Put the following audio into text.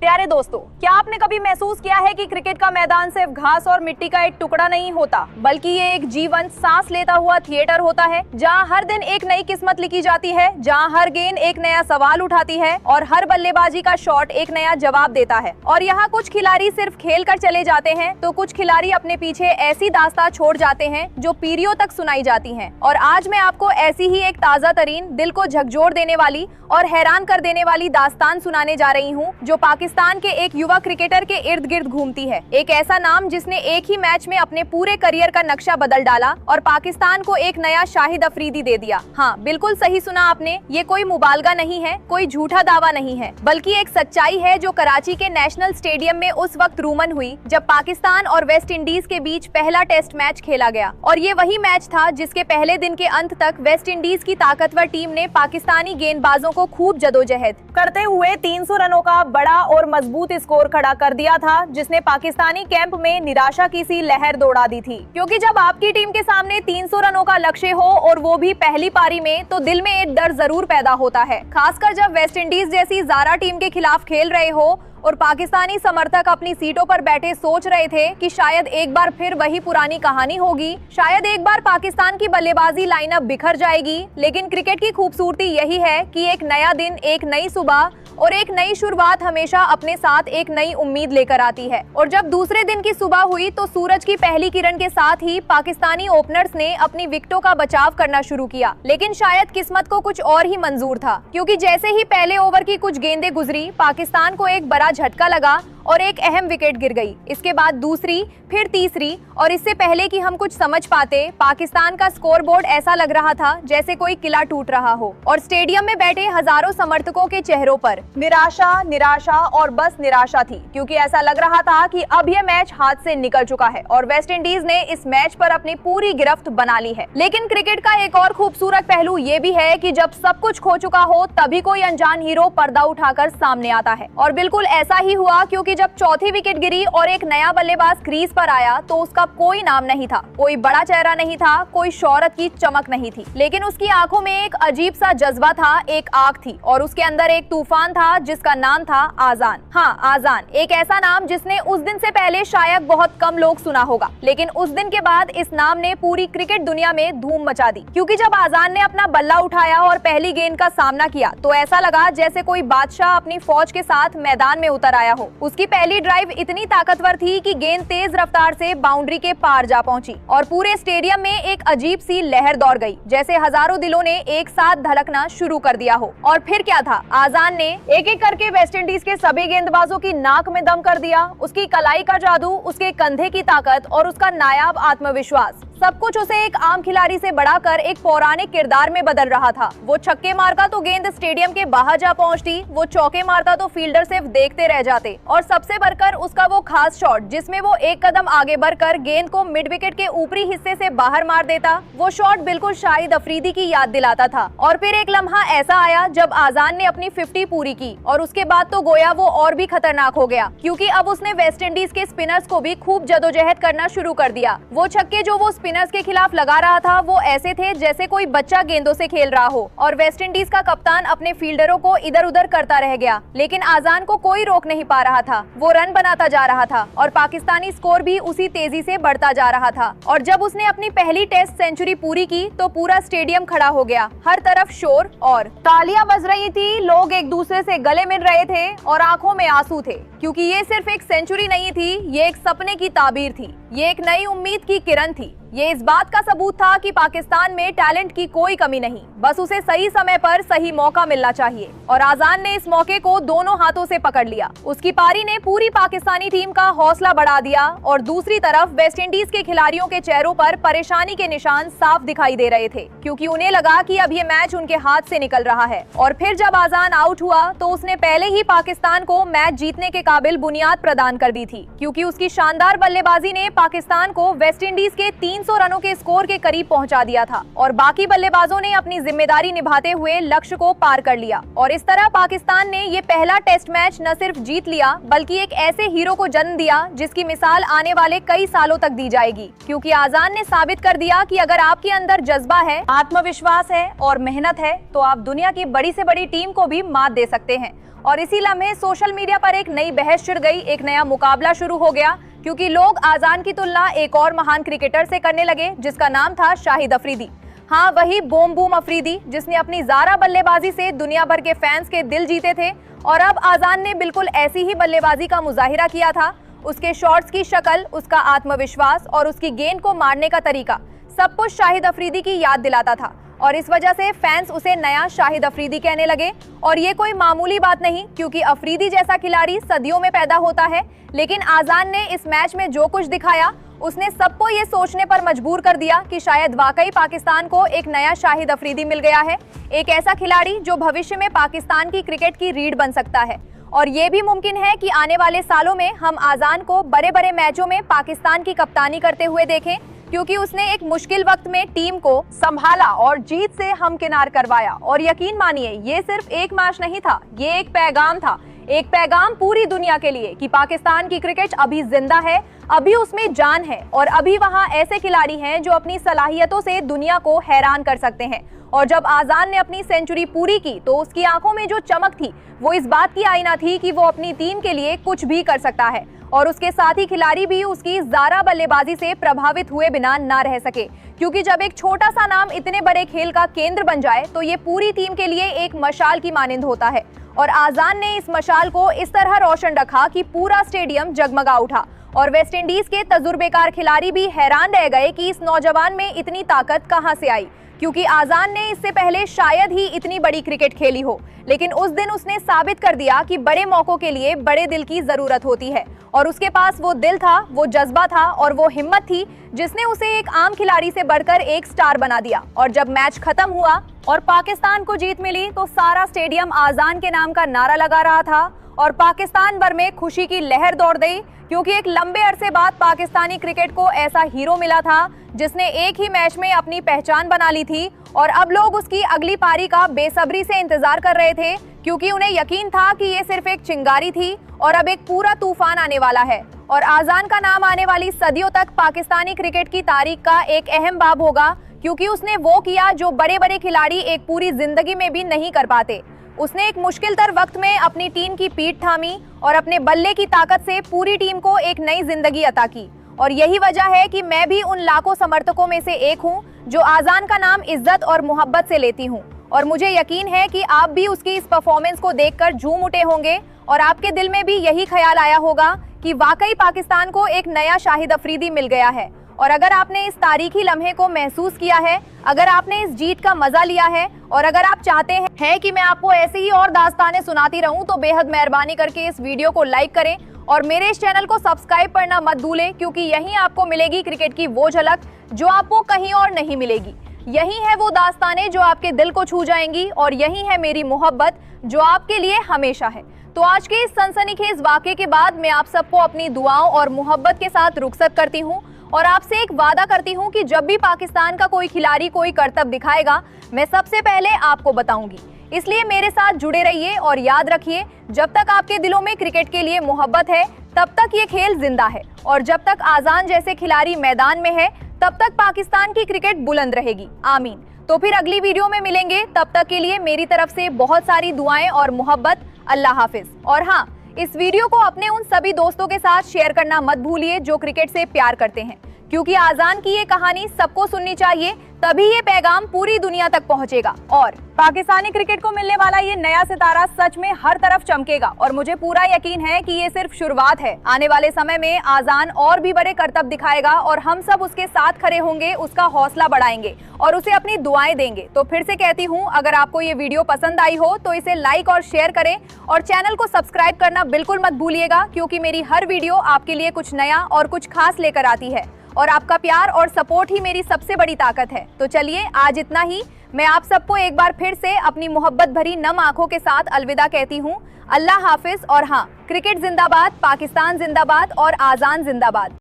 प्यारे दोस्तों, क्या आपने कभी महसूस किया है कि क्रिकेट का मैदान सिर्फ घास और मिट्टी का एक टुकड़ा नहीं होता, बल्कि ये एक जीवंत सांस लेता हुआ थिएटर होता है, जहां हर दिन एक नई किस्मत लिखी जाती है, जहां हर गेंद एक नया सवाल उठाती है और हर बल्लेबाजी का शॉट एक नया जवाब देता है। और यहाँ कुछ खिलाड़ी सिर्फ खेल कर चले जाते हैं, तो कुछ खिलाड़ी अपने पीछे ऐसी दास्तां छोड़ जाते हैं जो पीढ़ियों तक सुनाई जाती है। और आज मैं आपको ऐसी ही एक ताजा तरीन, दिल को झकझोर देने वाली और हैरान कर देने वाली दास्तान सुनाने जा रही हूँ, जो पाकिस्तान के एक युवा क्रिकेटर के इर्द गिर्द घूमती है। एक ऐसा नाम जिसने एक ही मैच में अपने पूरे करियर का नक्शा बदल डाला और पाकिस्तान को एक नया शाहिद अफरीदी दे दिया। हाँ, बिल्कुल सही सुना आपने, ये कोई मुबालगा नहीं है, कोई झूठा दावा नहीं है, बल्कि एक सच्चाई है जो कराची के नेशनल स्टेडियम में उस वक्त रूमन हुई जब पाकिस्तान और वेस्ट इंडीज के बीच पहला टेस्ट मैच खेला गया। और ये वही मैच था जिसके पहले दिन के अंत तक वेस्ट इंडीज की ताकतवर टीम ने पाकिस्तानी गेंदबाजों को खूब जदोजहद करते हुए 300 रनों का बड़ा और मजबूत स्कोर खड़ा कर दिया था, जिसने पाकिस्तानी कैंप में निराशा की सी लहर दौड़ा दी थी। क्योंकि जब आपकी टीम के सामने 300 रनों का लक्ष्य हो और वो भी पहली पारी में, तो दिल में एक डर जरूर पैदा होता है, खासकर जब वेस्ट इंडीज जैसी ज़ारा टीम के खिलाफ खेल रहे हो और पाकिस्तानी समर्थक अपनी सीटों पर बैठे सोच रहे थे कि शायद एक बार फिर वही पुरानी कहानी होगी, शायद एक बार पाकिस्तान की बल्लेबाजी लाइनअप बिखर जाएगी। लेकिन क्रिकेट की खूबसूरती यही है कि एक नया दिन, एक नई सुबह और एक नई शुरुआत हमेशा अपने साथ एक नई उम्मीद लेकर आती है। और जब दूसरे दिन की सुबह हुई तो सूरज की पहली किरण के साथ ही पाकिस्तानी ओपनर्स ने अपनी विकेटों का बचाव करना शुरू किया। लेकिन शायद किस्मत को कुछ और ही मंजूर था, क्योंकि जैसे ही पहले ओवर की कुछ गेंदें गुजरी, पाकिस्तान को एक बड़ा झटका लगा और एक अहम विकेट गिर गई। इसके बाद दूसरी, फिर तीसरी, और इससे पहले कि हम कुछ समझ पाते, पाकिस्तान का स्कोरबोर्ड ऐसा लग रहा था जैसे कोई किला टूट रहा हो और स्टेडियम में बैठे हजारों समर्थकों के चेहरों पर निराशा, निराशा और बस निराशा थी, क्योंकि ऐसा लग रहा था कि अब यह मैच हाथ से निकल चुका है और वेस्ट इंडीज ने इस मैच पर अपनी पूरी गिरफ्त बना ली है। लेकिन क्रिकेट का एक और खूबसूरत पहलू ये भी है कि जब सब कुछ खो चुका हो, तभी कोई अनजान हीरो पर्दा उठाकर सामने आता है। और बिल्कुल ऐसा ही हुआ, क्योंकि जब चौथी विकेट गिरी और एक नया बल्लेबाज क्रीज पर आया, तो उसका कोई नाम नहीं था, कोई बड़ा चेहरा नहीं था, कोई शोहरत की चमक नहीं थी, लेकिन उसकी आंखों में एक अजीब सा जज्बा था, एक आग थी और उसके अंदर एक तूफान था जिसका नाम था आजान। हाँ, आजान, एक ऐसा नाम जिसने उस दिन से पहले शायद बहुत कम लोग सुना होगा, लेकिन उस दिन के बाद इस नाम ने पूरी क्रिकेट दुनिया में धूम मचा दी। क्योंकि जब आजान ने अपना बल्ला उठाया और पहली गेंद का सामना किया, तो ऐसा लगा जैसे कोई बादशाह अपनी फौज के साथ मैदान में उतर आया हो। उसकी पहली ड्राइव इतनी ताकतवर थी कि गेंद तेज रफ्तार से बाउंड्री के पार जा पहुंची और पूरे स्टेडियम में एक अजीब सी लहर दौड़ गई, जैसे हजारों दिलों ने एक साथ धड़कना शुरू कर दिया हो। और फिर क्या था, आजान ने एक एक करके वेस्ट इंडीज के सभी गेंदबाजों की नाक में दम कर दिया। उसकी कलाई का जादू, उसके कंधे की ताकत और उसका नायाब आत्मविश्वास, सब कुछ उसे एक आम खिलाड़ी से बढ़ाकर एक पौराणिक किरदार में बदल रहा था। वो छक्के मारता तो गेंद स्टेडियम के बाहर जा पहुंचती, वो चौके मारता तो फील्डर सिर्फ देखते रह जाते, और सबसे बढ़कर उसका वो खास शॉट जिसमें वो एक कदम आगे बढ़कर गेंद को मिड विकेट के ऊपरी हिस्से से बाहर मार देता, वो शॉट बिल्कुल शाहिद अफरीदी की याद दिलाता था। और फिर एक लम्हा ऐसा आया जब आजान ने अपनी 50 पूरी की और उसके बाद तो गोया वो और भी खतरनाक हो गया, क्योंकि अब उसने वेस्ट इंडीज के स्पिनर्स को भी खूब जदोजहद करना शुरू कर दिया। वो छक्के जो वो स्पिनर्स के खिलाफ लगा रहा था, वो ऐसे थे जैसे कोई बच्चा गेंदों से खेल रहा हो, और वेस्ट इंडीज का कप्तान अपने फील्डरों को इधर उधर करता रह गया, लेकिन आजान को कोई रोक नहीं पा रहा था। वो रन बनाता जा रहा था और पाकिस्तानी स्कोर भी उसी तेजी से बढ़ता जा रहा था। और जब उसने अपनी पहली टेस्ट सेंचुरी पूरी की, तो पूरा स्टेडियम खड़ा हो गया, हर तरफ शोर और तालियां बज रही थी, लोग एक दूसरे से गले मिल रहे थे और आंखों में आंसू थे, क्योंकि ये सिर्फ एक सेंचुरी नहीं थी, ये एक सपने की ताबीर थी, ये एक नई उम्मीद की किरण थी। ये इस बात का सबूत था कि पाकिस्तान में टैलेंट की कोई कमी नहीं, बस उसे सही समय पर सही मौका मिलना चाहिए। और आजान ने इस मौके को दोनों हाथों से पकड़ लिया। उसकी पारी ने पूरी पाकिस्तानी टीम का हौसला बढ़ा दिया और दूसरी तरफ वेस्ट इंडीज के खिलाड़ियों के चेहरों पर परेशानी के निशान साफ दिखाई दे रहे थे, क्योंकि उन्हें लगा कि अब ये मैच उनके हाथ से निकल रहा है। और फिर जब आजान आउट हुआ, तो उसने पहले ही पाकिस्तान को मैच जीतने के काबिल बुनियाद प्रदान कर दी थी, क्योंकि उसकी शानदार बल्लेबाजी ने पाकिस्तान को वेस्ट इंडीज के 300 रनों के स्कोर के करीब पहुंचा दिया था और बाकी बल्लेबाजों ने अपनी जिम्मेदारी निभाते हुए लक्ष्य को पार कर लिया। और इस तरह पाकिस्तान ने ये पहला टेस्ट मैच न सिर्फ जीत लिया, बल्कि एक ऐसे हीरो को जन्म दिया जिसकी मिसाल आने वाले कई सालों तक दी जाएगी, क्योंकि आजान ने साबित कर दिया कि अगर आपके अंदर जज्बा है, आत्मविश्वास है और मेहनत है, तो आप दुनिया की बड़ी से बड़ी टीम को भी मात दे सकते हैं। और इसी लम्हे सोशल मीडिया पर एक नई बहस छिड़ गई, एक नया मुकाबला शुरू हो गया, क्योंकि लोग आजान की तुलना एक और महान क्रिकेटर से करने लगे जिसका नाम था शाहिद अफरीदी। हाँ, वही बूम बूम अफरीदी जिसने अपनी ज़ारा बल्लेबाजी से दुनिया भर के फैंस के दिल जीते थे। और अब आजान ने बिल्कुल ऐसी ही बल्लेबाजी का मुजाहिरा किया था। उसके शॉट्स की शक्ल, उसका आत्मविश्वास और उसकी गेंद को मारने का तरीका सब कुछ शाहिद अफरीदी की याद दिलाता था। और इस वजह से फैंस उसे नया शाहिद अफरीदी कहने लगे। और ये कोई मामूली बात नहीं, क्योंकि अफरीदी जैसा खिलाड़ी सदियों में पैदा होता है, लेकिन आजान ने इस मैच में जो कुछ दिखाया उसने सबको ये सोचने पर मजबूर कर दिया कि शायद वाकई पाकिस्तान को एक नया शाहिद अफरीदी मिल गया है, एक ऐसा खिलाड़ी जो भविष्य में पाकिस्तान की क्रिकेट की रीढ़ बन सकता है। और ये भी मुमकिन है कि आने वाले सालों में हम आजान को बड़े बड़े मैचों में पाकिस्तान की कप्तानी करते हुए देखें, क्योंकि उसने एक मुश्किल वक्त में टीम को संभाला और जीत से हमकिनार करवाया। और यकीन मानिए, ये सिर्फ एक मैच नहीं था, ये एक पैगाम था, एक पैगाम पूरी दुनिया के लिए कि पाकिस्तान की क्रिकेट अभी जिंदा है, अभी उसमें जान है और अभी वहाँ ऐसे खिलाड़ी हैं जो अपनी सलाहियतों से दुनिया को हैरान कर सकते हैं। और जब आजान ने अपनी सेंचुरी पूरी की तो उसकी आंखों में जो चमक थी वो इस बात की आईना थी कि वो अपनी टीम के लिए कुछ भी कर सकता है। और उसके साथी खिलाड़ी भी उसकी ज़ारा बल्लेबाजी से प्रभावित हुए बिना ना रह सके, क्योंकि जब एक छोटा सा नाम इतने बड़े खेल का केंद्र बन जाए तो ये पूरी टीम के लिए एक मशाल की मानिंद होता है। और आजान ने इस मशाल को इस तरह रोशन रखा कि पूरा स्टेडियम जगमगा उठा। और वेस्ट इंडीज के तजुर्बेकार खिलाड़ी भी हैरान रह गए कि इस नौजवान में इतनी ताकत कहां से आई, क्योंकि आजान ने इससे पहले शायद ही इतनी बड़ी क्रिकेट खेली हो, लेकिन उस दिन उसने साबित कर दिया कि बड़े मौकों के लिए बड़े दिल की जरूरत होती है। और उसके पास वो दिल था, वो जज्बा था और वो हिम्मत थी जिसने उसे एक आम खिलाड़ी से बढ़कर एक स्टार बना दिया। और जब मैच खत्म हुआ और पाकिस्तान को जीत मिली तो सारा स्टेडियम आजान के नाम का नारा लगा रहा था और पाकिस्तान भर में खुशी की लहर दौड़ गई, क्योंकि एक लंबे अरसे बाद पाकिस्तानी क्रिकेट को ऐसा हीरो मिला था जिसने एक ही मैच में अपनी पहचान बना ली थी। और अब लोग उसकी अगली पारी का बेसब्री से इंतजार कर रहे थे, क्योंकि उन्हें यकीन था कि ये सिर्फ एक चिंगारी थी और अब एक पूरा तूफान आने वाला है। और आजान का नाम आने वाली सदियों तक पाकिस्तानी क्रिकेट की तारीख का एक अहम बाब होगा, क्योंकि उसने वो किया जो बड़े बड़े खिलाड़ी एक पूरी जिंदगी में भी नहीं कर पाते। उसने एक मुश्किल तर वक्त में अपनी टीम की पीठ थामी और अपने बल्ले की ताकत से पूरी टीम को एक नई जिंदगी अता की। और यही वजह है कि मैं भी उन लाखों समर्थकों में से एक हूं जो आजान का नाम इज्जत और मोहब्बत से लेती हूं। और मुझे यकीन है कि आप भी उसकी इस परफॉर्मेंस को देखकर झूम उठे होंगे और आपके दिल में भी यही ख्याल आया होगा कि वाकई पाकिस्तान को एक नया शाहिद अफरीदी मिल गया है। और अगर आपने इस तारीखी लम्हे को महसूस किया है, अगर आपने इस जीत का मजा लिया है और अगर आप चाहते हैं कि मैं आपको ऐसे ही और दास्तानें सुनाती रहूं, तो बेहद मेहरबानी करके इस वीडियो को लाइक करें और मेरे इस चैनल को सब्सक्राइब करना मत भूलें, क्योंकि यहीं आपको मिलेगी क्रिकेट की वो झलक जो आपको कहीं और नहीं मिलेगी। यही है वो दास्तानें जो आपके दिल को छू जाएंगी और यही है मेरी मोहब्बत जो आपके लिए हमेशा है। तो आज के इस सनसनीखेज वाक़े के बाद मैं आप सबको अपनी दुआओं और मोहब्बत के साथ रुखसत करती हूँ और आपसे एक वादा करती हूँ कि जब भी पाकिस्तान का कोई खिलाड़ी कोई करतब दिखाएगा, मैं सबसे पहले आपको बताऊंगी। इसलिए मेरे साथ जुड़े रहिए और याद रखिए, जब तक आपके दिलों में क्रिकेट के लिए मोहब्बत है तब तक ये खेल जिंदा है और जब तक आजान जैसे खिलाड़ी मैदान में है तब तक पाकिस्तान की क्रिकेट बुलंद रहेगी। आमीन। तो फिर अगली वीडियो में मिलेंगे, तब तक के लिए मेरी तरफ से बहुत सारी दुआएं और मोहब्बत। अल्लाह हाफिज। और हाँ, इस वीडियो को अपने उन सभी दोस्तों के साथ शेयर करना मत भूलिए जो क्रिकेट से प्यार करते हैं, क्योंकि आजान की ये कहानी सबको सुननी चाहिए, तभी ये पैगाम पूरी दुनिया तक पहुंचेगा और पाकिस्तानी क्रिकेट को मिलने वाला ये नया सितारा सच में हर तरफ चमकेगा। और मुझे पूरा यकीन है कि ये सिर्फ शुरुआत है। आने वाले समय में आजान और भी बड़े करतब दिखाएगा और हम सब उसके साथ खड़े होंगे, उसका हौसला बढ़ाएंगे और उसे अपनी दुआएं देंगे। तो फिर से कहती हूँ, अगर आपको ये वीडियो पसंद आई हो तो इसे लाइक और शेयर करें और चैनल को सब्सक्राइब करना बिल्कुल मत भूलिएगा, क्योंकि मेरी हर वीडियो आपके लिए कुछ नया और कुछ खास लेकर आती है और आपका प्यार और सपोर्ट ही मेरी सबसे बड़ी ताकत है। तो चलिए, आज इतना ही। मैं आप सबको एक बार फिर से अपनी मोहब्बत भरी नम आंखों के साथ अलविदा कहती हूँ। अल्लाह हाफिज। और हाँ, क्रिकेट जिंदाबाद, पाकिस्तान जिंदाबाद और आजान जिंदाबाद।